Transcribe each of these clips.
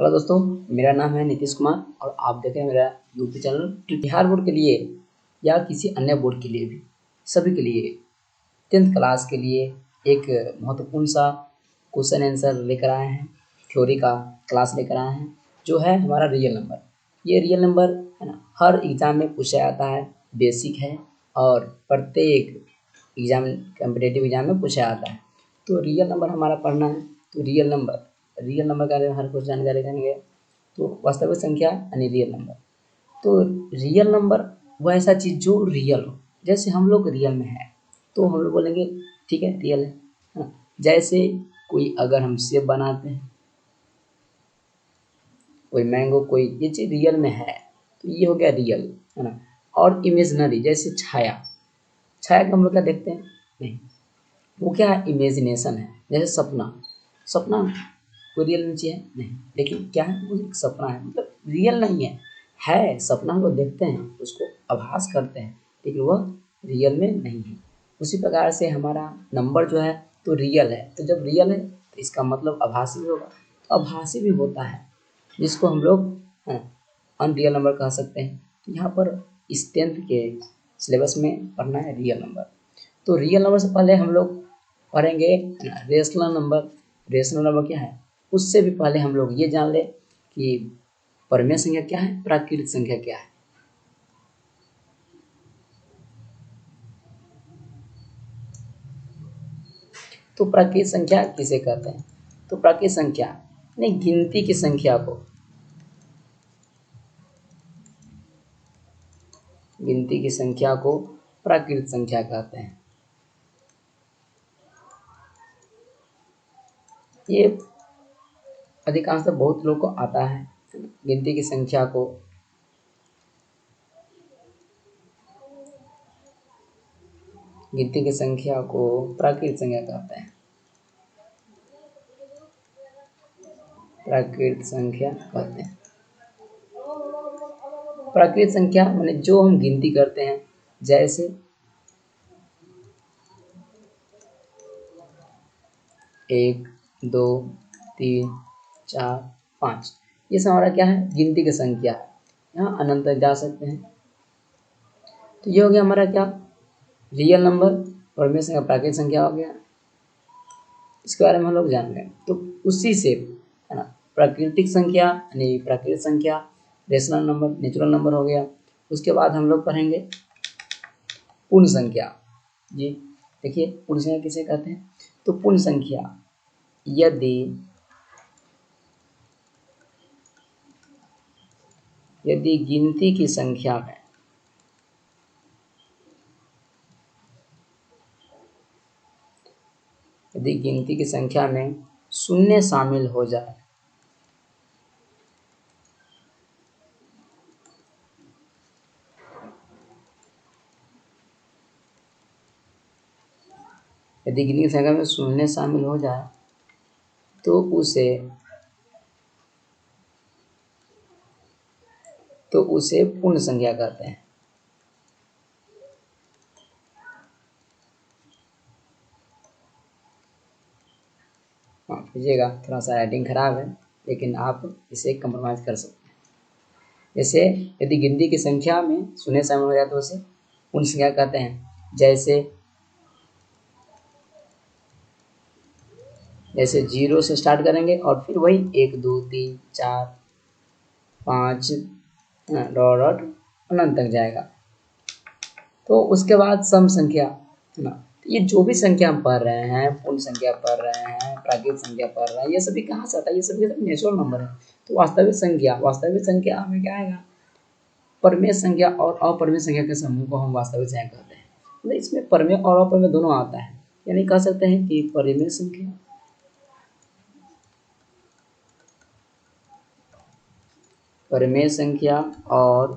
Hello दोस्तों, मेरा नाम है नीतीश कुमार और आप देख रहे हैं मेरा यूट्यूब चैनल। बिहार बोर्ड के लिए या किसी अन्य बोर्ड के लिए भी सभी के लिए 10th क्लास के लिए एक महत्वपूर्ण सा क्वेश्चन आंसर लेकर आए हैं। थ्योरी का क्लास लेकर आए हैं जो है हमारा रियल नंबर। ये रियल नंबर है ना, हर एग्ज़ाम में पूछा जाता है, बेसिक है और प्रत्येक एग्ज़ाम कॉम्पिटिटिव एग्ज़ाम में पूछा जाता है। तो रियल नंबर हमारा पढ़ना है। तो रियल नंबर के बारे में हर कुछ जानकारी करेंगे। तो वास्तविक संख्या यानी रियल नंबर। तो रियल नंबर वह ऐसा चीज़ जो रियल हो। जैसे हम लोग रियल में है तो हम लोग बोलेंगे ठीक है रियल है ना। जैसे कोई अगर हम सेब बनाते हैं, कोई मैंगो, कोई ये चीज़ रियल में है तो ये हो गया रियल, है ना। और इमेजिनरी जैसे छाया को हम लोग क्या देखते हैं, नहीं, वो क्या है, इमेजिनेशन है। जैसे सपना कोई रियल में चीज़ है नहीं, लेकिन क्या है, वो एक सपना है, मतलब रियल नहीं है सपना। हम लोग देखते हैं, उसको आभास करते हैं, लेकिन वह रियल में नहीं है। उसी प्रकार से हमारा नंबर जो है तो रियल है। तो जब रियल है तो इसका मतलब आभासी भी होगा, तो आभासी भी होता है जिसको हम लोग अनरियल नंबर कह सकते हैं। तो यहाँ पर इस 10th के सिलेबस में पढ़ना है रियल नंबर। तो रियल नंबर से पहले हम लोग पढ़ेंगे रेशनल नंबर। रेशनल नंबर क्या है, उससे भी पहले हम लोग ये जान लें कि परमेय संख्या क्या है, प्राकृत संख्या क्या है। तो प्राकृत संख्या किसे कहते हैं, तो प्राकृत संख्या यानी गिनती की संख्या को, प्राकृत संख्या कहते हैं। ये अधिकांशतः बहुत लोग को आता है गिनती की संख्या को प्राकृत संख्या कहते हैं। प्राकृत संख्या माने जो हम गिनती करते हैं, जैसे 1 2 3 4 5, ये सब हमारा क्या है, गिनती की संख्या है। यहाँ अनंत तक जा सकते हैं। तो ये हो गया हमारा क्या, रियल नंबर। परमेय संख्या प्राकृतिक संख्या हो गया, इसके बारे में हम लोग जान गए। तो उसी से है ना, प्राकृतिक संख्या यानी प्राकृतिक संख्या, रेशनल नंबर, नेचुरल नंबर हो गया। उसके बाद हम लोग पढ़ेंगे पूर्ण संख्या। जी देखिए, पूर्ण संख्या किसे कहते हैं, तो पूर्ण संख्या यदि गिनती की संख्या में शून्य शामिल हो जाए, यदि गिनती की संख्या में शून्य शामिल हो जाए तो उसे पूर्ण संख्या कहते हैं। कीजिएगा, थोड़ा सा राइटिंग खराब है लेकिन आप इसे कंप्रोमाइज़ कर सकते हैं। जैसे यदि गिनती की संख्या में शून्य शामिल हो जाए तो उसे पूर्ण संख्या कहते हैं। जैसे 0 से स्टार्ट करेंगे और फिर वही 1 2 3 4 5 डॉट अनंत तक जाएगा। तो उसके बाद सम संख्या है ना। ये जो भी संख्या हम पढ़ रहे हैं, पूर्ण संख्या पढ़ रहे हैं, प्राकृतिक संख्या पढ़ रहे हैं, ये सभी कहाँ से आता है, ये सभी नेचुरल नंबर है। तो वास्तविक संख्या हमें क्या आएगा, परमेय संख्या और अपरमेय संख्या के समूह को हम वास्तविक संख्या कहते हैं। मतलब इसमें परमेय और अपरमेय दोनों आता है, यानी कह सकते हैं कि परमेय संख्या और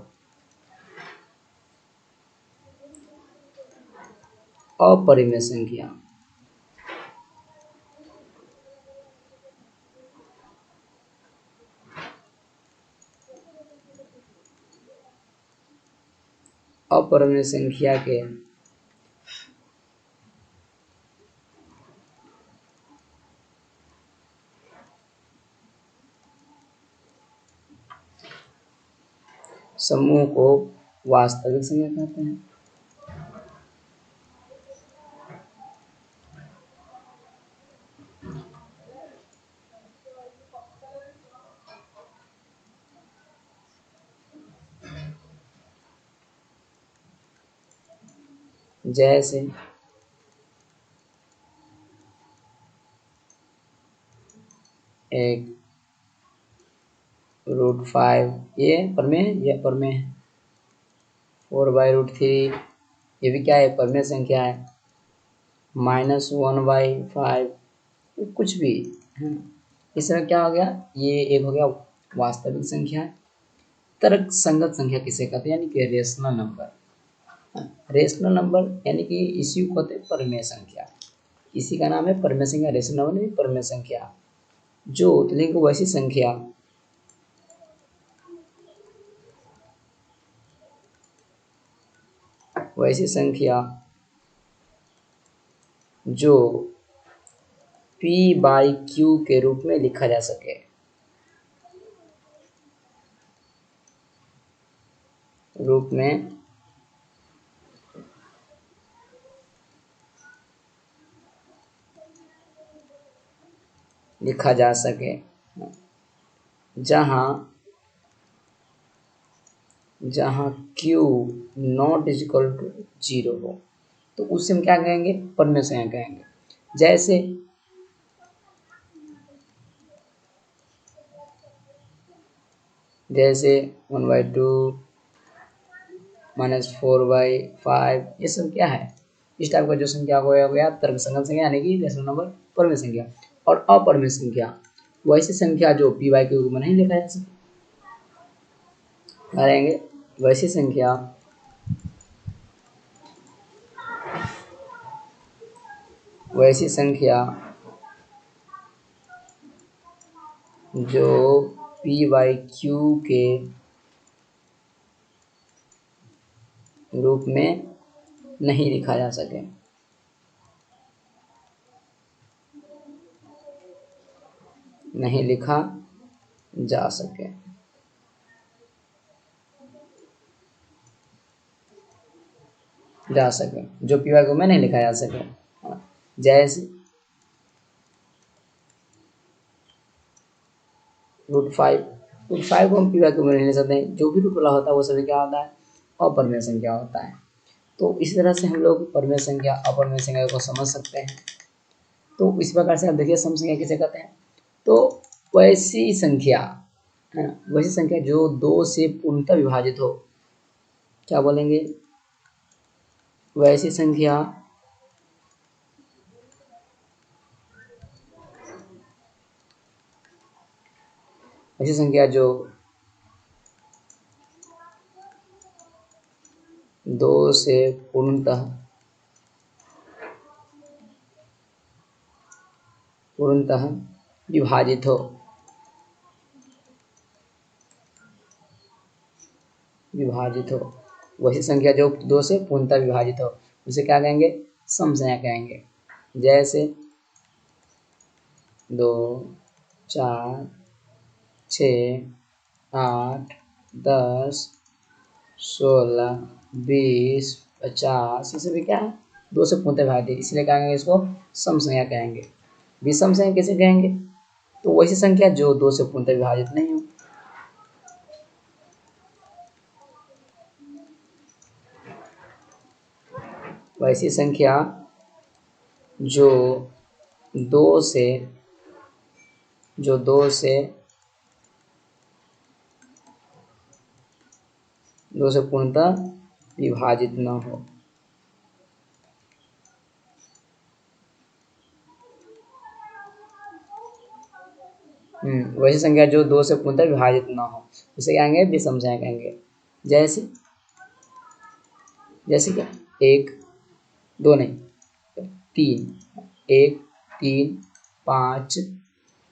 अपरिमेय संख्या। अपरिमेय संख्या के समूह को वास्तविक संख्या कहते हैं। जैसे एक √5 ये प्रमेय है, ये प्रमेय है। 4/√3 ये भी क्या है, प्रमेय संख्या है। -1/5 कुछ भी है। इस तरह क्या हो गया, ये एक हो गया वास्तविक संख्या। तर्क संगत संख्या किसे कहते हैं, यानी कि रेशनल नंबर। रेशनल नंबर यानी कि इसी को कहते हैं प्रमेय संख्या। इसी का नाम है प्रमेय संख्या, रेशनल नंबर नहीं, प्रमेय संख्या। जो लिंक वैसी संख्या जो P/Q के रूप में लिखा जा सके। रूप में लिखा जा सके, जहाँ Q नॉट इक्वल टू 0 हो, तो उससे हम क्या कहेंगे, प्रमेय संख्या कहेंगे। जैसे 1/2 -4/5 ये सब क्या है, इस टाइप का जो संख्या हो गया तर्क संगत संख्या यानी कि रेशनल नंबर, प्रमेय संख्या। और अप्रमेय संख्या वैसी संख्या जो P/Q में नहीं लिखा जा सकता। करेंगे वैसी संख्या जो P/Q के रूप में नहीं लिखा जा सके। नहीं लिखा जा सके। जो P/Q में नहीं लिखा जा सके। जैसे √5 को हम P/Q में नहीं ले सकते। जो भी रूट वाला होता है वो सभी क्या होता है, अप्रमेय संख्या होता है। तो इस तरह से हम लोग प्रमेय संख्या अप्रमेय संख्या को समझ सकते हैं। तो इस प्रकार से आप देखिए सम संख्या किसे कहते हैं। तो वैसी संख्या है ना, वैसी संख्या जो 2 से पूर्णतः विभाजित हो, क्या बोलेंगे, वैसी संख्या जो 2 से पूर्णतः विभाजित हो। वैसी संख्या जो 2 से पूर्णतः विभाजित हो, उसे क्या कहेंगे, सम संख्या कहेंगे। जैसे 2, 4, 6, 8, 10, 16, 20, 50 ये सभी क्या है, 2 से पूर्णतः विभाजित, इसलिए क्या कहेंगे, इसको सम संख्या कहेंगे। विषम संख्या कैसे कहेंगे, तो वैसी संख्या जो 2 से पूर्णतः विभाजित नहीं हो। वैसी संख्या जो 2 से पूर्णतः विभाजित न हो। वैसी संख्या जो 2 से पूर्णतः विभाजित न हो, उसे क्या कहेंगे, विषम संख्या कहेंगे। जैसे क्या, 1, 2 नहीं, 3, 1, 3, 5,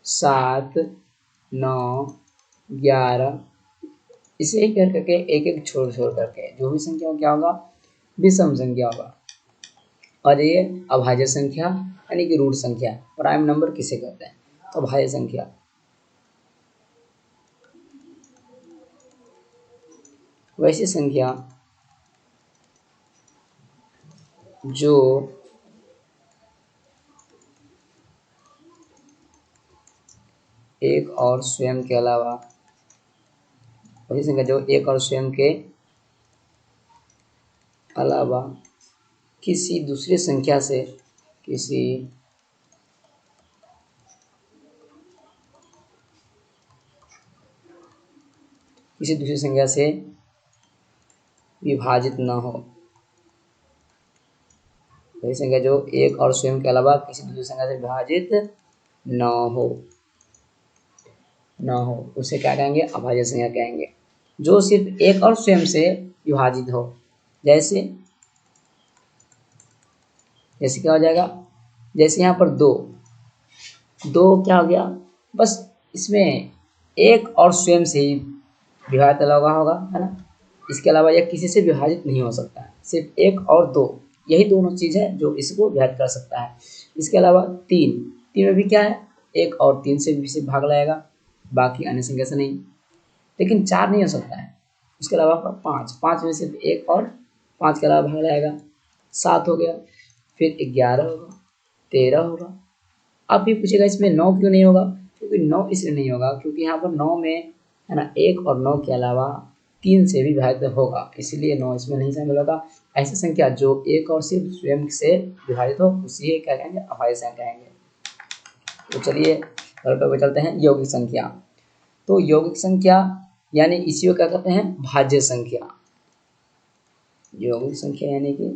7, 9, 11, इसे ही कर करके एक छोड़ करके जो भी संख्या क्या होगा, विषम संख्या होगा। और ये अभाज्य संख्या यानी कि रूट संख्या, प्राइम नंबर किसे कहते हैं, तो अभाज्य संख्या। वैसी संख्या जो एक और स्वयं के अलावा, वैसी संख्या जो एक और स्वयं के अलावा किसी दूसरी संख्या से, किसी दूसरी संख्या से विभाजित न हो। वही संख्या जो एक और स्वयं के अलावा किसी दूसरी संख्या से विभाजित न हो, उसे क्या कहेंगे? अभाज्य संख्या कहेंगे। जो सिर्फ एक और स्वयं से विभाजित हो, जैसे क्या हो जाएगा? जैसे यहाँ पर दो क्या हो गया? बस इसमें एक और स्वयं से ही विभाजित लगा होगा, है ना। इसके अलावा यह किसी से विभाजित नहीं हो सकता है। सिर्फ एक और दो, यही दोनों चीज है जो इसको विभाजित कर सकता है। इसके अलावा तीन में भी क्या है? एक और तीन से भी सिर्फ भाग लाएगा, बाकी अन्य संख्या से नहीं। लेकिन चार नहीं हो सकता है। उसके अलावा पाँच में सिर्फ एक और पाँच के अलावा भाग लाएगा, सात हो गया। फिर 11 होगा, 13 होगा। अब भी पूछेगा इसमें 9 क्यों नहीं होगा? क्योंकि 9 इसलिए नहीं होगा क्योंकि यहाँ पर 9 में, है ना, एक और 9 के अलावा 3 से भी विभाजित होगा, इसलिए 9 इसमें नहीं शामिल होगा। ऐसी संख्या जो एक और सिर्फ स्वयं से विभाजित हो, उसी क्या कहेंगे? अभाज्य संख्या कहेंगे। तो चलिए अगले टॉपिक पे चलते हैं, यौगिक संख्या। तो यौगिक संख्या यानी इसी को क्या कहते हैं? भाज्य संख्या। यौगिक संख्या यानी कि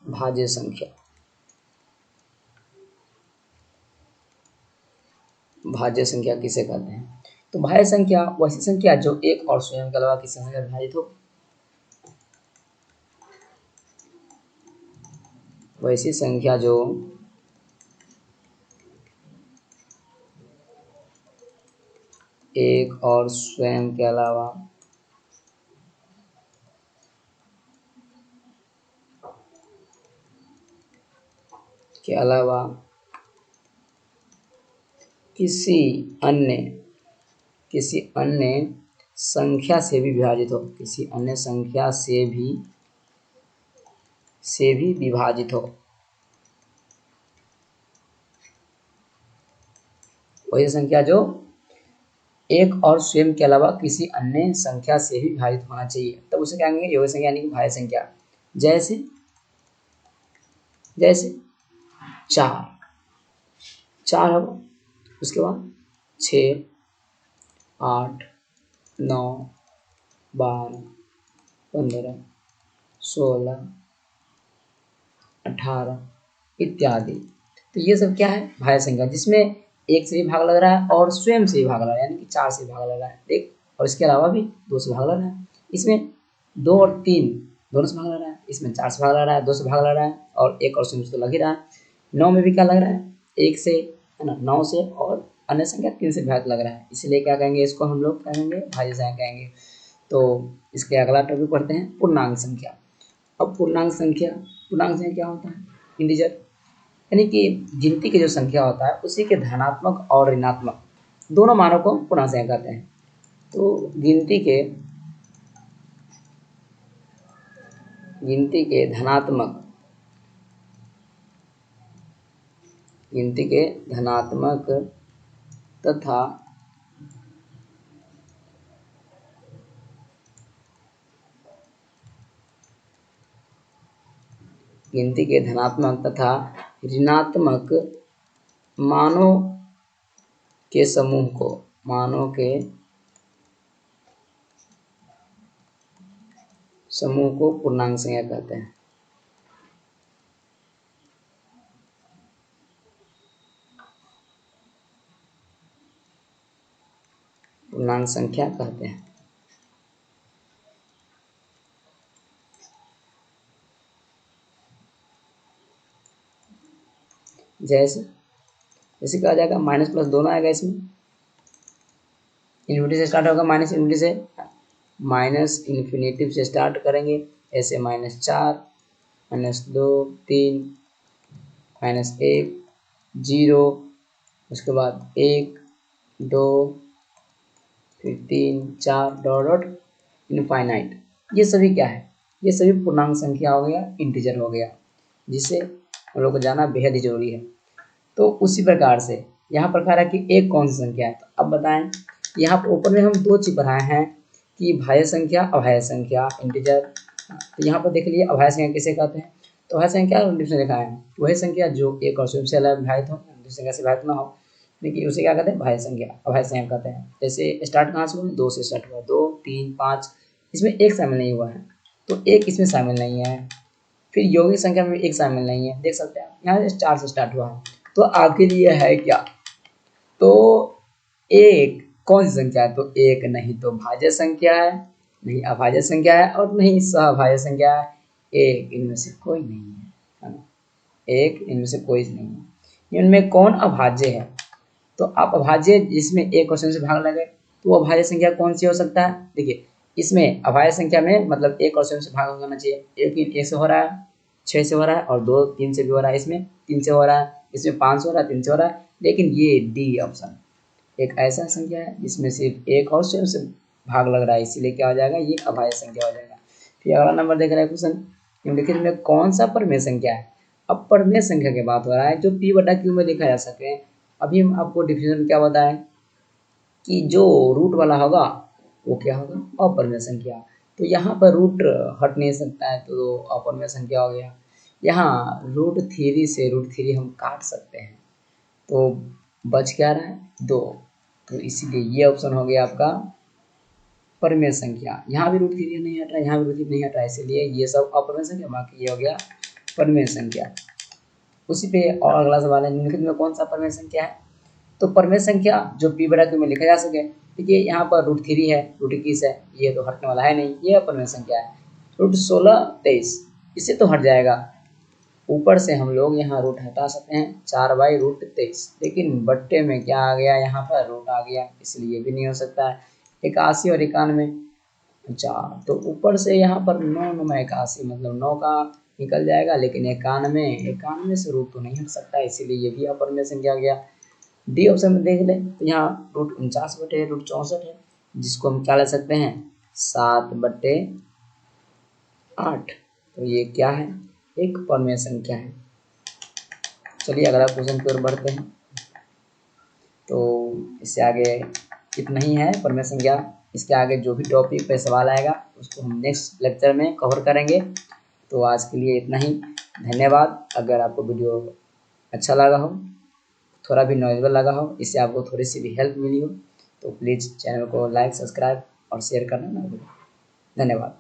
भाज्य संख्या। भाज्य संख्या किसे कहते हैं? तो भाज्य संख्या वैसी संख्या जो एक और स्वयं के अलावा किसी संख्या से विभाजित हो। वैसी संख्या जो एक और स्वयं के अलावा किसी अन्य संख्या से भी विभाजित हो, किसी अन्य संख्या से भी विभाजित हो। वही संख्या जो एक और स्वयं के अलावा किसी अन्य संख्या से भी विभाजित होना चाहिए, तब उसे क्या कहेंगे? यौगिक संख्या यानी कि भाज्य संख्या। जैसे चार होगा, उसके बाद 6, 8, 9, 12, 15, 16, 18 इत्यादि। तो ये सब क्या है? भाज्य संख्या, जिसमें एक से भी भाग लग रहा है और स्वयं से भी भाग लग रहा है, यानी कि 4 से भाग लग रहा है, देख, और इसके अलावा भी 2 से भाग लग रहा है। इसमें 2 और 3 दोनों से भाग लग रहा है, इसमें 4 से भाग लग रहा है, 2 से भाग लग रहा है, और एक और स्वयं से तो लग ही रहा है। 9 में भी क्या लग रहा है? 1 से, है ना, 9 से, और अन्य संख्या 3 से भाग लग रहा है, इसलिए क्या कहेंगे? इसको हम लोग कहेंगे भाज्य संख्या कहेंगे। तो इसके अगला टॉपिक पढ़ते हैं, पूर्णांक संख्या। अब पूर्णांक संख्या क्या होता है? इंटीजर, यानी कि गिनती की जो संख्या होता है उसी के धनात्मक और ऋणात्मक दोनों मानों को पूर्णांक संख्या कहते हैं। तो गिनती के धनात्मक तथा ऋणात्मक मानों के समूह को पूर्णांक संख्या कहते हैं। पूर्णांक संख्या कहते हैं। जैसे क्या आ जाएगा? माइनस प्लस दोनों आएगा इसमें। इन्फिनिटी से स्टार्ट होगा, माइनस इन्फिनिटी से, माइनस इन्फिनिटी से स्टार्ट करेंगे, ऐसे -4, -2, 3, -1, 0, उसके बाद 1, 2, फिर 3, 4 डॉट इनफाइनाइट, ये सभी क्या है, ये सभी पूर्णांक संख्या हो गया, इंटीजर हो गया, जिसे हम लोग को जानना बेहद ही जरूरी है। तो उसी प्रकार से यहाँ पर कह रहा है कि एक कौन सी संख्या है। तो अब बताएं, यहाँ पर ऊपर में हम दो चीज पढ़ाए हैं कि भाज्य संख्या, अभाज्य संख्या, इंटीजर। तो यहाँ पर देख लीजिए अभाज्य संख्या किसे कहते हैं। तो अभाज्य संख्या डिफिनेशन लिखा है, वही संख्या जो एक और स्वयं से अलग विभाजित हो, दूसरी संख्या से विभाजित ना हो, देखिए उसे क्या कहते हैं, भाज्य संख्या, अभाज्य संख्या कहते हैं। जैसे स्टार्ट कहाँ से हुआ, 2 से स्टार्ट हुआ, 2, 3, 5, इसमें एक शामिल नहीं हुआ है, तो एक इसमें शामिल नहीं है। फिर यौगिक संख्या में एक शामिल नहीं है, देख सकते हैं यहाँ से 4 से स्टार्ट हुआ है। तो आखिर ये है क्या, तो एक कौन सी संख्या है, तो एक नहीं तो भाज्य संख्या है, नहीं अभाज्य संख्या है, और नहीं सहभाज्य संख्या है। एक इनमें से कोई नहीं है ना, एक इनमें से कोई नहीं है। इनमें कौन अभाज्य है, तो आप अभाज्य जिसमें एक क्वेश्चन से भाग लगे, तो वो अभाज्य संख्या कौन सी हो सकता है। देखिए इसमें अभाज्य संख्या में मतलब एक क्वेश्चन से भाग होना चाहिए, एक से हो रहा है, 6 से हो रहा है, और 2, 3 से भी हो रहा है, इसमें 3 से हो रहा है, इसमें 5 से हो रहा है, 3 से हो रहा है। लेकिन ये डी ऑप्शन एक ऐसा संख्या है जिसमें सिर्फ एक और स्वयं से भाग लग रहा है, इसीलिए क्या हो जाएगा, ये अभाज्य संख्या हो जाएगा। फिर अगला नंबर देख रहा है क्वेश्चन, देखिए इसमें कौन सा परमेय संख्या है। अब परमेय संख्या की बात हो रहा है जो P/Q में लिखा जा सके। अभी हम आपको डिफिनेशन क्या बताएं कि जो रूट वाला होगा वो क्या होगा, अपरमेय संख्या। तो यहाँ पर रूट हट नहीं सकता है, तो अपरमेय संख्या हो गया। यहाँ √3 से √3 हम काट सकते हैं, तो बच क्या रहा है, 2। तो इसीलिए ये ऑप्शन हो गया आपका परमेय संख्या। यहाँ भी √3 नहीं हट रहा है, यहाँ भी √3 नहीं हट रहा है, इसीलिए ये सब अपरमेय संख्या, बाकी ये हो गया परमेय संख्या। उसी पे और अगला सवाल है, निम्नलिखित में कौन सा परमेय संख्या है। तो परमेय संख्या जो P/Q में लिखा जा सके। देखिए यहाँ पर √3 है, √21 है, ये तो हटने वाला है नहीं, ये परमेय संख्या है। √16, 23, इससे तो हट जाएगा। ऊपर से हम लोग यहाँ रूट हटा सकते हैं, 4/√23, लेकिन बट्टे में क्या आ गया, यहाँ पर रूट आ गया, इसलिए भी नहीं हो सकता है। 81 और 91, 4, तो ऊपर से यहाँ पर 9, 9 81, मतलब 9 का निकल जाएगा, लेकिन 91 से रूट तो नहीं हट सकता, इसीलिए ये भी अपरमेय संख्या आ गया। डी ऑप्शन में देख लें, तो यहाँ √49/√64 है, जिसको हम क्या ले सकते हैं, 7/8। तो ये क्या है, एक परमेय संख्या है। चलिए अगला क्वेश्चन की ओर बढ़ते हैं। तो इससे आगे इतना ही है परमेय संख्या, इसके आगे जो भी टॉपिक पे सवाल आएगा उसको हम नेक्स्ट लेक्चर में कवर करेंगे। तो आज के लिए इतना ही, धन्यवाद। अगर आपको वीडियो अच्छा लगा हो, थोड़ा भी नॉलेजेबल लगा हो, इससे आपको थोड़ी सी भी हेल्प मिली हो, तो प्लीज़ चैनल को लाइक, सब्सक्राइब और शेयर करना ना भूलें। धन्यवाद।